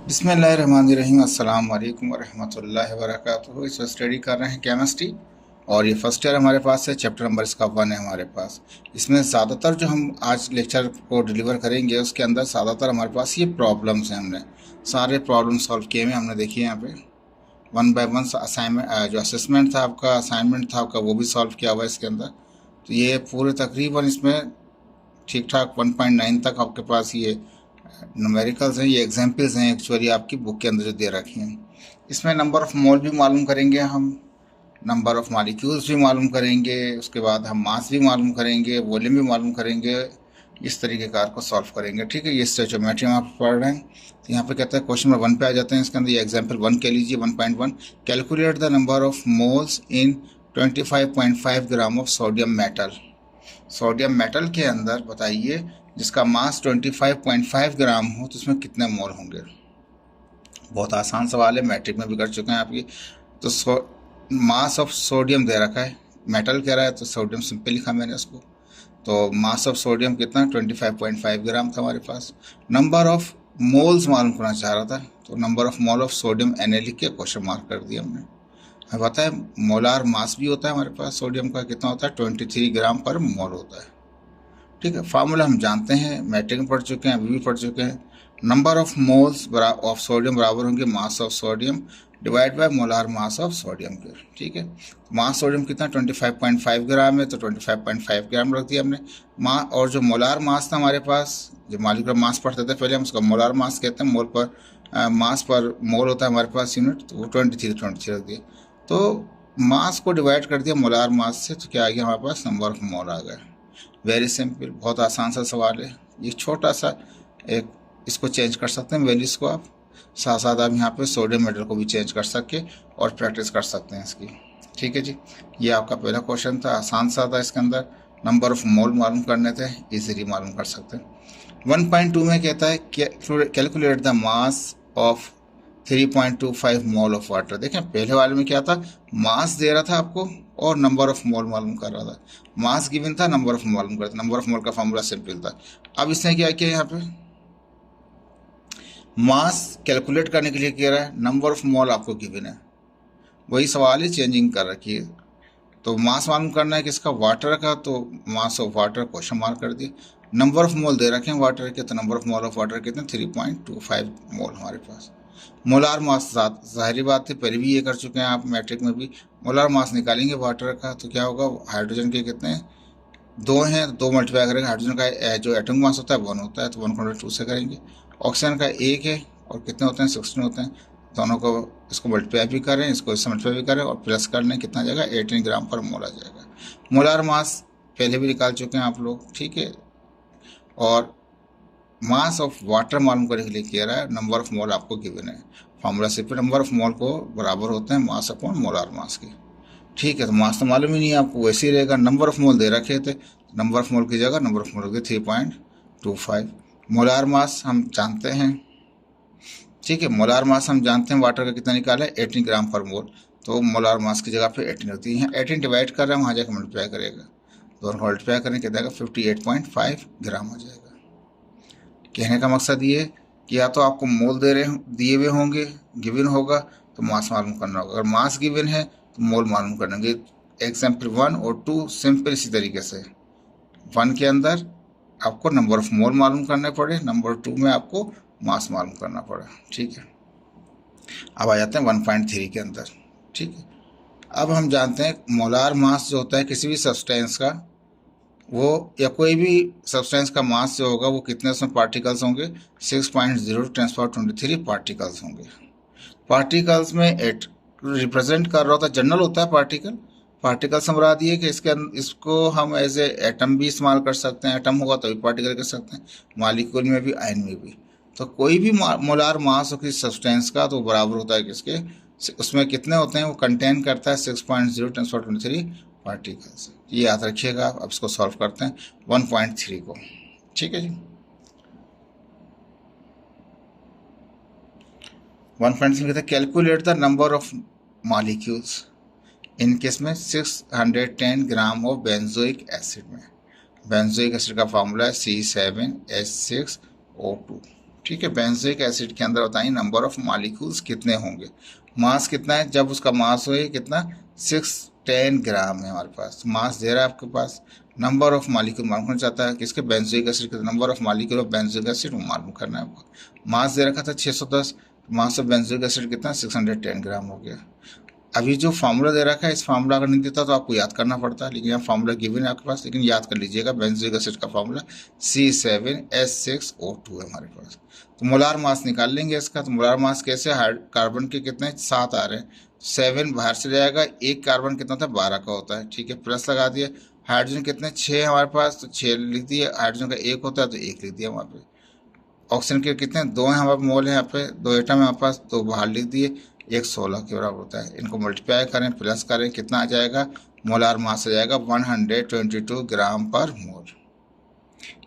बिस्मिल्लाहिर्रहमानिर्रहीम अस्सलाम वालेकुम वरहमतुल्लाहि वबरकातुहू। इस वक्त स्टडी कर रहे हैं केमिस्ट्री और ये फर्स्ट ईयर हमारे पास है। चैप्टर नंबर इसका 1 है हमारे पास। इसमें ज़्यादातर जो हम आज लेक्चर को डिलीवर करेंगे उसके अंदर ज़्यादातर हमारे पास ये प्रॉब्लम्स हैं। हमने सारे प्रॉब्लम सॉल्व किए हुए हमने देखिए यहाँ पे वन बाय वन असाइनमेंट जो असेसमेंट था आपका, असाइनमेंट था आपका, वो भी सॉल्व किया हुआ है इसके अंदर। तो ये पूरे तकरीबन इसमें ठीक ठाक 1.9 तक आपके पास ये न्यूमेरिकल्स हैं, ये एग्जाम्पल्स हैं एक्चुअली आपकी बुक के अंदर जो दे रखी हैं। इसमें नंबर ऑफ़ मोल भी मालूम करेंगे हम, नंबर ऑफ़ मॉलिक्यूल्स भी मालूम करेंगे, उसके बाद हम मास भी मालूम करेंगे, वॉल्यूम भी मालूम करेंगे। इस तरीके कार को सॉल्व करेंगे, ठीक है। ये स्टोइचोमेट्री हम आप पढ़ रहे हैं। तो यहाँ पे कहता है क्वेश्चन नंबर 1 पे आ जाते हैं। इसके अंदर ये एग्जाम्पल 1 कह लीजिए 1.1, calculate the number of moles in 25.5 gram of sodium metal. Sodium metal के अंदर बताइए जिसका मास 25.5 ग्राम हो तो उसमें कितने मोल होंगे। बहुत आसान सवाल है, मैट्रिक में भी कर चुके हैं आपकी। तो मास ऑफ सोडियम दे रखा है, मेटल कह रहा है तो सोडियम सिंपल लिखा मैंने उसको। तो मास ऑफ सोडियम कितना 25.5 ग्राम था हमारे पास। नंबर ऑफ मोल्स मालूम करना चाह रहा था तो number of mole of sodium Na लिख के क्वेश्चन मार्क कर दिया हमने। हमें पता है मोलार मास भी होता है हमारे पास सोडियम का, कितना होता है 23 ग्राम पर मोल होता है, ठीक है। फार्मूला हम जानते हैं, मैट्रिक में पढ़ चुके हैं, अभी भी पढ़ चुके हैं। Number of moles of sodium बराबर होंगे mass of sodium divide by molar mass of sodium के, ठीक है। मास सोडियम कितना 25.5 ग्राम है तो 25.5 ग्राम रख दिया हमने। और जो मोलार मास था हमारे पास, जो मॉलिक्यूलर मास पढ़ते थे पहले हम उसका मोलार मास कहते हैं, मोल पर मास पर मोल होता है हमारे पास यूनिट, तो वो 23 रख दिए। तो मास को डिवाइड कर दिया मोलार मास से तो क्या आ गया हमारे पास, नंबर ऑफ मोल आ गया। वेरी सिंपल, बहुत आसान सा सवाल है। ये छोटा सा एक इसको चेंज कर सकते हैं वैल्यूज़ को आप, साथ साथ आप यहाँ पे सोडियम मेटल को भी चेंज कर सके और प्रैक्टिस कर सकते हैं इसकी, ठीक है जी। ये आपका पहला क्वेश्चन था, आसान सा था। इसके अंदर नंबर ऑफ मोल मालूम करने थे, इजीली मालूम कर सकते हैं। 1.2 में कहता है calculate the mass of 3.25 mole of water. देखें पहले वाले में क्या था, मास दे रहा था आपको और नंबर ऑफ मोल मालूम कर रहा था। मास गिवन था, नंबर ऑफ मोल मालूम कर रहा था। नंबर ऑफ मोल का फॉर्मूला सिंपल था। अब इसने क्या किया, यहाँ पे मास कैलकुलेट करने के लिए कह रहा है, नंबर ऑफ मोल आपको गिवन है, वही सवाल है, चेंजिंग कर रखी है। तो मास मालूम करना है किसका, वाटर का, तो mass of water question mark कर दिए। नंबर ऑफ मोल दे रखे हैं वाटर के, तो number of mole of water कितने 3.25 मोल हमारे पास। मोलार मास जाहिर बात है पहले भी ये कर चुके हैं आप मैट्रिक में भी। मोलार मास निकालेंगे वाटर का तो क्या होगा, हाइड्रोजन के कितने हैं, 2 हैं, 2 मल्टीप्लाई करेंगे। हाइड्रोजन का जो एटॉमिक मास होता है 1 होता है तो 1/2 से करेंगे। ऑक्सीजन का 1 है और कितने होते हैं 16 होते हैं। दोनों को इसको मल्टीप्लाई भी करें, इसको इससे मल्टीप्लाई भी करें और प्लस कर लें, कितना जाएगा 18 ग्राम पर मोल आ जाएगा। मोलार मास पहले भी निकाल चुके हैं आप लोग, ठीक है। और मास ऑफ वाटर मालूम करने के लिए कह रहा है, नंबर ऑफ मोल आपको गिवन है। फार्मूला से फिर नंबर ऑफ मोल को बराबर होते हैं मास अपॉन मोलार मास के, ठीक है। तो मास तो मालूम ही नहीं है आपको, वैसे ही रहेगा। नंबर ऑफ मोल दे रखे थे, नंबर ऑफ मोल की जगह नंबर ऑफ मोल रख दिए 3.25। मोलार मास हम जानते हैं, ठीक है। मोलार मास हम जानते हैं वाटर का कितना निकाला है 18 ग्राम पर मोल, तो मोलार मास की जगह पे 18 रख दी है। 18 डिवाइड कर रहे हैं, वहाँ जाकर मल्टीप्लाई करेगा, दोनों को मल्टीप्लाई करें कितना आएगा 58.5 ग्राम हो जाएगा। कहने का मकसद ये कि या तो आपको मोल दिए हुए होंगे, गिवन होगा तो मास मालूम करना होगा। अगर मास गिवन है तो मोल मालूम करना होंगे। एग्जाम्पल 1 और 2 सिंपल इसी तरीके से, 1 के अंदर आपको नंबर ऑफ मोल मालूम करने पड़े, नंबर 2 में आपको मास मालूम करना पड़ा, ठीक है। अब आ जाते हैं 1.3 के अंदर, ठीक है। अब हम जानते हैं मोलार मास जो होता है किसी भी सब्सटेंस का, वो या कोई भी सब्सटेंस का मास जो होगा वो कितने उसमें पार्टिकल्स होंगे, 6.0 × 10⁻³ पार्टिकल्स होंगे। पार्टिकल्स में एट रिप्रेजेंट कर रहा होता है, जनरल होता है पार्टिकल। पार्टिकल समरा दिए कि इसको हम एज ए एटम भी इस्तेमाल कर सकते हैं, एटम होगा तो भी पार्टिकल कर सकते हैं, मॉलिक्यूल में भी, आयन में भी। तो कोई भी मोलार मास हो किसी सब्सटेंस का तो बराबर होता है किसके, उसमें कितने होते हैं, वो कंटेन करता है 6.0 × 10⁻³ पार्टिकल्स। ये याद रखिएगा। अब इसको सॉल्व करते हैं 1.3 को, ठीक है जी। 1.3 कहते हैं calculate the number of molecules in case में 610 ग्राम ऑफ बेंजोइक एसिड में। बेंजोइक एसिड का फार्मूला है C7H6O2, ठीक है, बेंजोइक एसिड के अंदर बताइए नंबर ऑफ मॉलिक्यूल्स कितने होंगे, मास कितना है, जब उसका मास हो कितना 610 ग्राम है हमारे पास, मास दे रहा है आपके पास, नंबर ऑफ मॉलिक्यूल मालूम करना चाहता है किसके, बेंजोइक एसिड के, number of molecule of benzoic acid मालूम करना है आपको। मास दे रखा था 610, मास ऑफ बेंजोइक एसिड कितना 610 ग्राम हो गया। अभी जो फार्मूला दे रखा है, इस फार्मूला अगर नहीं देता तो आपको याद करना पड़ता है, लेकिन यहाँ फार्मूला गिवन है आपके पास, लेकिन याद कर लीजिएगा बेंजोइक एसिड का फार्मूला C7H6O2 है हमारे पास। तो मोलार मास निकाल लेंगे इसका। तो मोलार मास कैसे, कार्बन के कितने 7 आ रहे हैं, 7 बाहर से जाएगा, एक कार्बन कितना था 12 का होता है, ठीक है, प्लस लगा दिए। हाइड्रोजन कितने 6 हमारे पास, तो 6 लिख दिए, हाइड्रोजन का 1 होता है तो 1 लिख दिया वहाँ पे। ऑक्सीजन के कितने 2 हैं हमारे मोल है, यहाँ पे 2 एटम है हमारे पास, 2 बाहर लिख दिए, 1 16 के बराबर होता है। इनको मल्टीप्लाई करें, प्लस करें, कितना आ जाएगा, मोलार मास आ जाएगा 122 ग्राम पर मोल।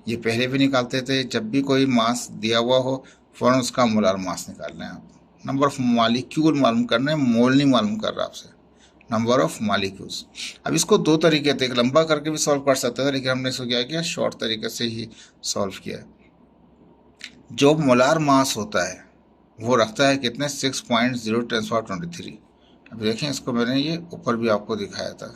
ये पहले भी निकालते थे, जब भी कोई मास दिया हुआ हो फौरन उसका मोलार मास निकालना है आपको। नंबर ऑफ मॉलिक्यूल मालूम करना है, मोल नहीं मालूम कर रहा आपसे, नंबर ऑफ मॉलिक्यूल्स। अब इसको 2 तरीके थे, एक लंबा करके भी सॉल्व कर सकते थे, लेकिन हमने इसको क्या किया, शॉर्ट तरीके से ही सॉल्व किया। जो मोलार मास होता है वो रखता है कितने 6.0 × 10⁻23। अब देखें इसको, मैंने ये ऊपर भी आपको दिखाया था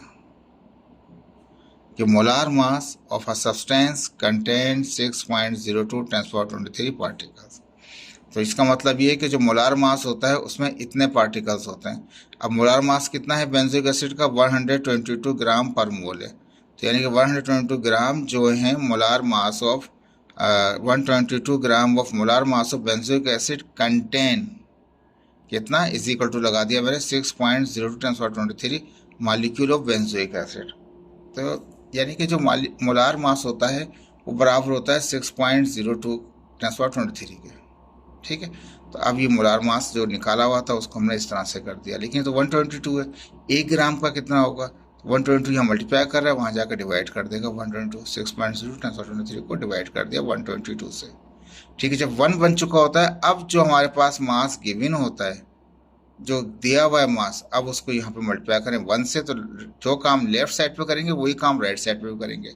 कि molar mass of a substance contain 6.02 × 10⁻23 particles. तो इसका मतलब ये है कि जो मोलार मास होता है उसमें इतने पार्टिकल्स होते हैं। अब मोलार मास कितना है बेंजोइक एसिड का, 122 ग्राम पर मोल है, तो यानी कि 122 ग्राम जो है molar mass of 122 gram of molar mass of benzoic acid contain कितना इज इक्वल टू लगा दिया मैंने 6.02 × 10⁻23 मॉलिक्यूल ऑफ बेंजोइक एसिड। तो यानी कि जो मोलार मास होता है वो बराबर होता है 6.02 × 10⁻23 के, ठीक है। तो अब ये मोलार मास जो निकाला हुआ था उसको हमने इस तरह से कर दिया, लेकिन तो 122 है, 1 ग्राम का कितना होगा, 122 यहाँ मल्टीप्लाई कर रहा है, वहाँ जाकर डिवाइड कर देगा 122, 6.0 × 10⁻23 को डिवाइड कर दिया 122 से, ठीक है। जब 1 बन चुका होता है, अब जो हमारे पास मास गिवन होता है, जो दिया हुआ है मास, अब उसको यहाँ पे मल्टीप्लाई करें 1 से, तो जो काम लेफ्ट साइड पे करेंगे वही काम राइट साइड पे भी करेंगे।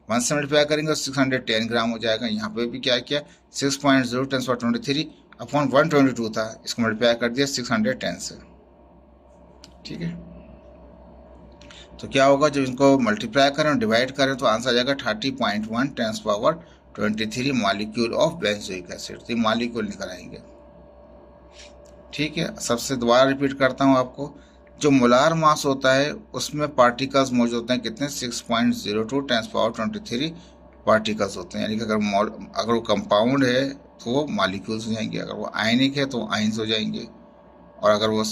1 से मल्टीप्लाई करेंगे तो 610 ग्राम हो जाएगा। यहाँ पे भी क्या किया 6.0 × 10⁻23 अपॉन 122 था, इसको मल्टीप्लाई कर दिया 610 से, ठीक है। तो क्या होगा, जब इनको मल्टीप्लाई करें और डिवाइड करें तो आंसर आ जाएगा 30.1 × 10⁻23 मॉलिक्यूल ऑफ बेंजोइक एसिड। तो मॉलिक्यूल निकल आएंगे, ठीक है। सबसे दोबारा रिपीट करता हूँ आपको, जो मोलार मास होता है उसमें पार्टिकल्स मौजूद होते हैं कितने 6.02 × 10⁻23 पार्टिकल्स होते हैं, यानी कि अगर वो कंपाउंड है तो वो मॉलिक्यूल्स हो जाएंगे, अगर वो आयनिक है तो आइंस हो जाएंगे, और अगर वो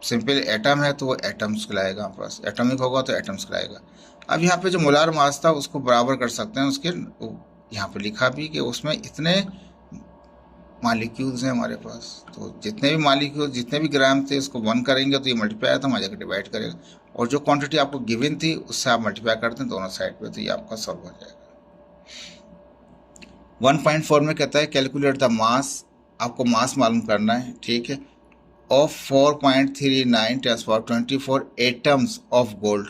सिंपल एटम है तो वो एटम्स कहलाएगा, हमारे पास एटॉमिक होगा तो एटम्स कहलाएगा। अब यहाँ पे जो मोलार मास था उसको बराबर कर सकते हैं, उसके यहाँ पे लिखा भी कि उसमें इतने मॉलिक्यूल्स हैं हमारे पास, तो जितने भी मॉलिक्यूल जितने भी ग्राम थे उसको 1 करेंगे तो ये मल्टीप्लाई था, वहाँ जाकर डिवाइड करेगा, और जो क्वांटिटी आपको गिवन थी उससे आप मल्टीप्लाई करते हैं दोनों साइड पे, तो ये आपका सॉल्व हो जाएगा। 1.4 में कहता है कैलकुलेट द मास, आपको मास मालूम करना है, ठीक है, ऑफ 4.39 × 10⁻24 एटम्स ऑफ गोल्ड,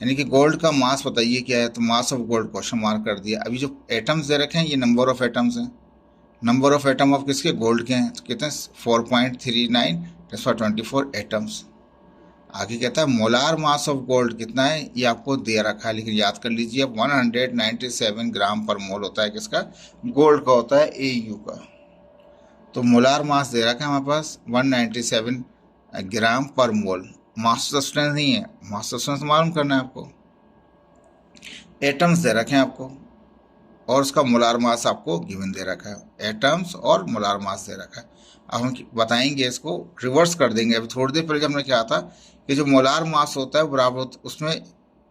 यानी कि गोल्ड का मास बताइए क्या है, तो mass of gold question mark कर दिया। अभी जो एटम्स दे रखे हैं ये नंबर ऑफ एटम्स हैं, नंबर ऑफ एटम ऑफ किसके, गोल्ड के हैं, तो कितने 4.39 × 10⁻24 एटम्स। आगे कहता है मोलार मास ऑफ गोल्ड कितना है, ये आपको दे रखा है, लेकिन याद कर लीजिए 197 ग्राम पर मोल होता है किसका, गोल्ड का होता है AU का। तो मोलार मास दे रखा है हमारे पास 197 ग्राम पर मोल, मास सब्सटेंस नहीं है, मास सब्सटेंस मालूम करना है आपको। एटम्स दे रखे हैं आपको और उसका मोलार मास आपको गिवन दे रखा है, एटम्स और मोलार मास दे रखा है। अब हम बताएंगे, इसको रिवर्स कर देंगे। अभी थोड़ी देर पहले हमने क्या था कि जो मोलार मास होता है बराबर उसमें,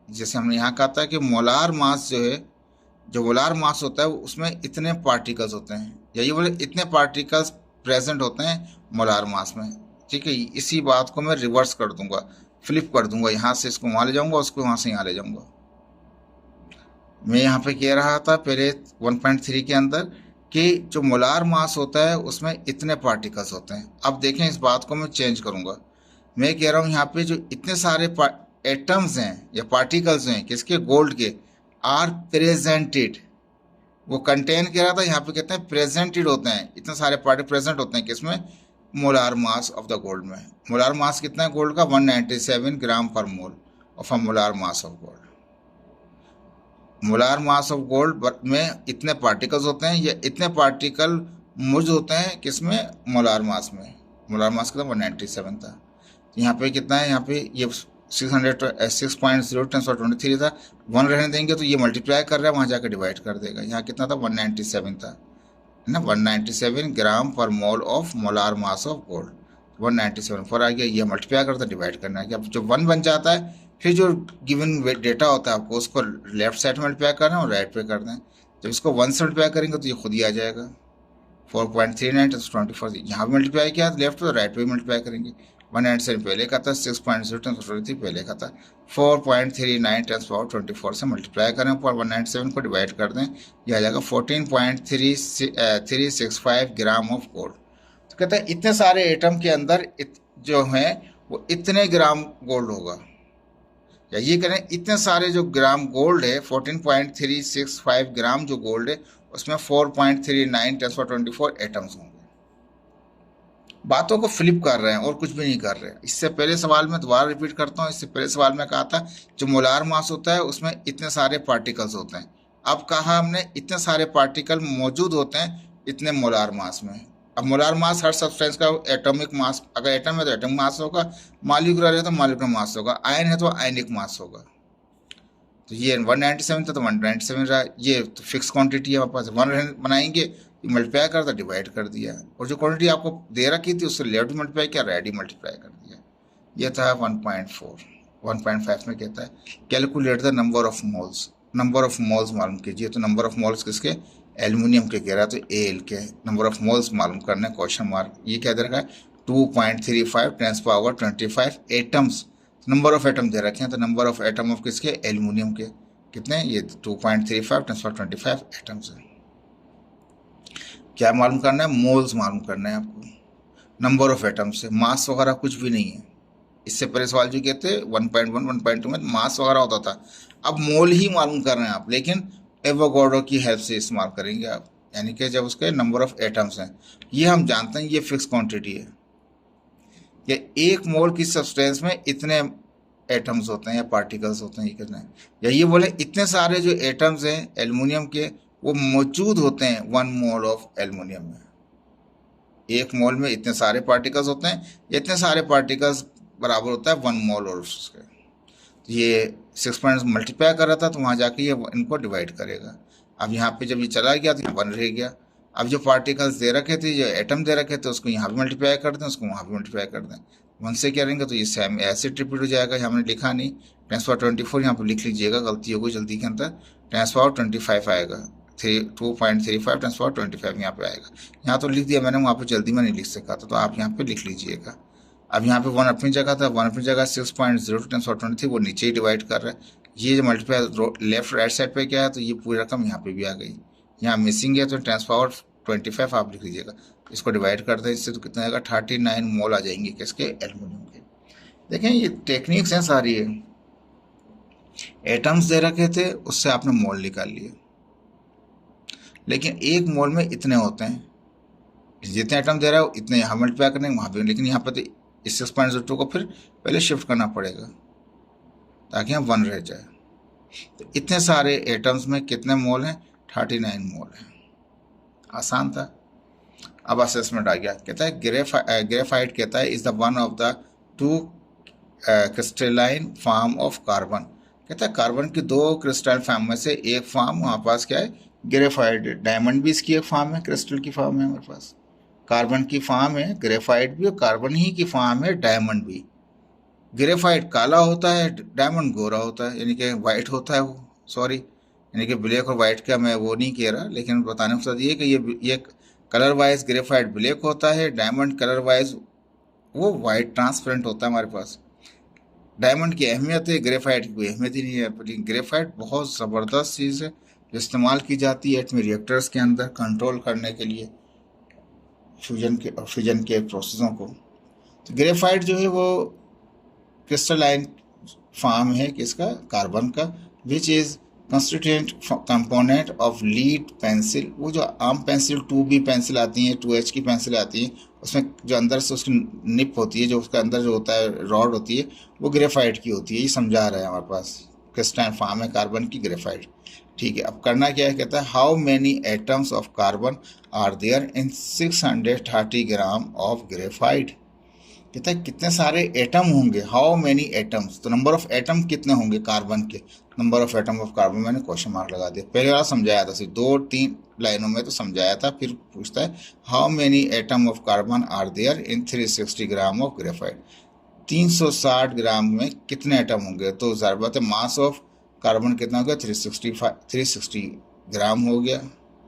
जैसे हमने यहाँ कहा था कि मोलार मास जो है, जो मोलार मास होता है उसमें इतने पार्टिकल्स होते हैं, या ये बोले इतने पार्टिकल्स प्रेजेंट होते हैं मोलार मास में, ठीक है। इसी बात को मैं रिवर्स कर दूंगा, फ्लिप कर दूंगा, यहाँ से इसको वहाँ ले जाऊंगा, उसको वहाँ से यहाँ ले जाऊंगा। मैं यहाँ पे कह रहा था पहले 1.3 के अंदर कि जो मोलार मास होता है उसमें इतने पार्टिकल्स होते हैं। अब देखें इस बात को मैं चेंज करूँगा, मैं कह रहा हूँ यहाँ पे जो इतने सारे एटम्स हैं या पार्टिकल्स हैं किसके, गोल्ड के, आर प्रेजेंटेड वो कंटेन कह रहा था, यहाँ पे कहते हैं प्रेजेंटेड होते हैं, इतने सारे पार्टिकल प्रेजेंट होते हैं किसमें, molar mass of the gold में। मोलार मास कितना है गोल्ड का, 197 ग्राम पर mole of a molar mass of gold. Molar mass of gold में इतने पार्टिकल्स होते हैं, या इतने पार्टिकल मौजूद होते हैं किसमें, मोलार मास में। मोलार मास कितना 197 था, तो यहाँ पे कितना है, यहाँ पे ये 6.0 था। 1 रहने देंगे तो ये मल्टीप्लाई कर रहा है, वहाँ जाकर डिवाइड कर देगा। यहाँ कितना था 197 था, है ना, 197 ग्राम पर mole of molar mass of gold. 197 पर आ गया, ये मल्टीप्लाई करता डिवाइड करना है। अब जब 1 बन जाता है, फिर जो गिवन डेटा होता है आपको उसको लेफ्ट साइड में मल्टीप्लाई करना है और राइट पे करना है। जब इसको 1 से मल्टीप्लाई करेंगे तो ये खुद ही आ जाएगा 4.39 24। यहाँ भी मल्टीप्लाई किया लेफ्ट तो राइट पे मल्टीप्लाई करेंगे। 197 पहले का था, 6.0 पहले का था, 4.39 10^24 से मल्टीप्लाई करें ऊपर 197 को डिवाइड कर दें, यह आ जाएगा 14.365 ग्राम ऑफ गोल्ड। तो कहते हैं इतने सारे एटम के अंदर जो हैं वो इतने ग्राम गोल्ड होगा, या ये करें इतने सारे जो ग्राम गोल्ड है 14.365 ग्राम जो गोल्ड है उसमें 4.39 10^24 एटम्स होंगे। बातों को फ्लिप कर रहे हैं और कुछ भी नहीं कर रहे हैं। इससे पहले सवाल में दोबारा रिपीट करता हूँ, इससे पहले सवाल में कहा था जो मोलार मास होता है उसमें इतने सारे पार्टिकल्स होते हैं। अब कहा हमने इतने सारे पार्टिकल मौजूद होते हैं इतने मोलार मास में। अब मोलार मास हर सब्सटेंस का एटॉमिक मास, अगर एटम है तो एटॉमिक मास होगा, मॉलिक्यूलर है तो मॉलिक्यूलर मास होगा, आयन है तो आयनिक मास होगा। तो ये 197 था तो 197 रहा, ये तो फिक्स क्वांटिटी है हमारे पास। 1 बनाएंगे, मल्टीप्लाई कर दिया, डिवाइड कर दिया, और जो क्वांटिटी आपको दे रखी थी उससे लेफ्ट मल्टीप्लाई किया, राइट ही मल्टीप्लाई कर दिया। ये था 1.4। 1.5 में कहता है calculate the number of moles. Number of moles मालूम कीजिए, तो नंबर ऑफ मोल्स किसके, एल्युमिनियम के कह रहा है, तो एल के नंबर ऑफ मोल्स मालूम करना है, क्वेश्चन मार्क। ये क्या दे रखा है 2.35 10^25 एटम्स। नंबर ऑफ एटम दे रखे हैं, तो नंबर ऑफ एटम ऑफ किसके, एल्युमिनियम के कितने, ये 2.35 10^25 एटम्स है। क्या मालूम करना है, मोल्स मालूम करना है आपको, नंबर ऑफ एटम से, मास वगैरह कुछ भी नहीं है। इससे पहले सवाल जो कहते 1.1 1.2 में मास वगैरह होता था, अब मोल ही मालूम कर रहे हैं आप, लेकिन एवोगाड्रो की हेल्प से इस्तेमाल करेंगे आप, यानी कि जब उसके नंबर ऑफ एटम्स हैं। ये हम जानते हैं ये फिक्स क्वांटिटी है कि 1 मोल की सब्सटेंस में इतने एटम्स होते हैं या पार्टिकल्स होते हैं, ये कितने, या ये बोले इतने सारे जो एटम्स हैं एल्युमिनियम के वो मौजूद होते हैं 1 मोल ऑफ एल्युमिनियम में। 1 मोल में इतने सारे पार्टिकल्स होते हैं, इतने सारे पार्टिकल्स बराबर होता है 1 मोल और उसके। तो ये 6 पॉइंट मल्टीप्लाई कर रहा था तो वहाँ जाके ये इनको डिवाइड करेगा। अब यहाँ पे जब ये चला गया तो 1 रह गया। अब जो पार्टिकल्स दे रखे थे, जो एटम दे रखे थे, उसको यहाँ भी मल्टीप्लाई कर दें, उसको वहाँ भी मल्टीप्लाई कर दें, 1 से करेंगे तो ये सेम ऐसे रिपीट हो जाएगा। यहाँ हमने लिखा नहीं, 10^24 यहाँ पर लिख लीजिएगा, गलती हो गई जल्दी के अंदर, 10^25 आएगा, 2.35 10^25 यहाँ पे आएगा। यहाँ तो लिख दिया मैंने, वहाँ पे जल्दी में नहीं लिख सका था, तो आप यहाँ पे लिख लीजिएगा। अब यहाँ पे 1 अपनी जगह था, 1 अपनी जगह 6.0 10^23 वो नीचे ही डिवाइड कर रहा है। ये जो मल्टीप्लाई लेफ्ट राइट साइड पे क्या है, तो ये पूरी रकम यहाँ पे भी आ गई, यहाँ मिसिंग है तो 10^25 आप लिख लीजिएगा। इसको डिवाइड कर दें इससे तो कितना आएगा 39 मोल आ जाएंगे किसके, एल्युमिनियम के। देखें ये टेक्निक्स हैं सारी है, एटम्स दे रखे थे उससे आपने मोल निकाल लिए, लेकिन 1 मोल में इतने होते हैं, जितने एटम दे रहा है इतने यहाँ मल्टीप्लाई करने वहाँ भी, लेकिन यहाँ पर तो इस 6.02 को फिर पहले शिफ्ट करना पड़ेगा ताकि यहाँ 1 रह जाए। तो इतने सारे एटम्स में कितने मोल हैं, 39 मोल हैं। आसान था। अब असेसमेंट आ गया, कहता है ग्रेफाइट कहता है is the one of the 2 crystalline form of carbon. कहता है कार्बन की 2 क्रिस्टल फॉर्म में से एक फॉर्म हमारे पास क्या है, ग्रेफाइट। डायमंड भी इसकी एक फॉर्म है, क्रिस्टल की फॉर्म है हमारे पास, कार्बन की फॉर्म है ग्रेफाइट भी, और कार्बन ही की फॉर्म है डायमंड भी। ग्रेफाइट काला होता है, डायमंड गोरा होता है, यानी कि वाइट होता है वो, सॉरी यानी कि ब्लैक और वाइट का मैं वो नहीं कह रहा, लेकिन बताने के साथ ये कि ये कलर वाइज ग्रेफाइट ब्लैक होता है, डायमंड कलर वाइज वो वाइट ट्रांसपेरेंट होता है हमारे पास। डायमंड की अहमियत है, ग्रेफाइट की कोई अहमियत ही नहीं है, लेकिन ग्रेफाइट बहुत ज़बरदस्त चीज़ है जो इस्तेमाल की जाती है एटमी रिएक्टर्स के अंदर कंट्रोल करने के लिए फ्यूजन के प्रोसेसों को। तो ग्रेफाइट जो है वो क्रिस्टलाइन फॉर्म है किसका, कार्बन का, which is constituent component of lead pencil, वो जो आम पेंसिल 2B पेंसिल आती है, 2H की पेंसिल आती है, उसमें जो अंदर से उसकी निप होती है, जो उसका अंदर जो होता है रॉड होती है, वो ग्रेफाइट की होती है। ये समझा रहा है हमारे पास क्रिस्टलाइन फॉर्म है कार्बन की, ग्रेफाइट। ठीक है, अब करना क्या है, कहता है how many atoms of carbon are there in 630 gram of graphite. कहता है कितने सारे एटम होंगे, हाउ मेनी एटम्स, तो नंबर ऑफ एटम कितने होंगे कार्बन के, number of atom of carbon, मैंने क्वेश्चन मार्क लगा दिया। पहले वाला समझाया था, सिर्फ 2-3 लाइनों में तो समझाया था, फिर पूछता है how many atom of carbon are there in 360 gram of graphite. 360 gram में कितने एटम होंगे, तो ज़ाहिर बात है मास ऑफ कार्बन कितना हो गया, 360 ग्राम हो गया,